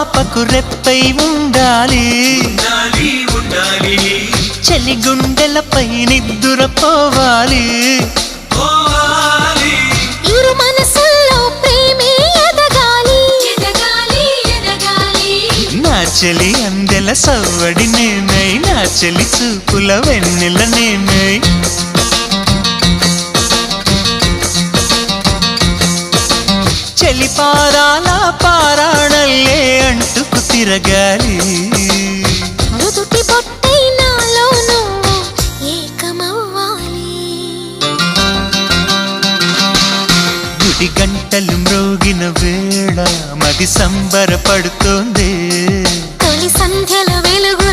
పాపకు రెప్పై ఉండాలి చలి గుండెలపై నిద్దురపోవాలి ఇరు మనసుల్లో ప్రేమే ఎదగాలి నా చెలి అందెల సవ్వడి నేనై నా చెలి చూపుల వెన్నెల నేనై చెలి పారాల పారాణల్లే అంటుకు తిరగాలి నుదుటి బొట్టై నాలో నువ్వు ఏకమవ్వాలి గుడి గంటలు మ్రోగిన వేళ మది సంబరపడుతోంది తొలి సంధ్యల వెలుగు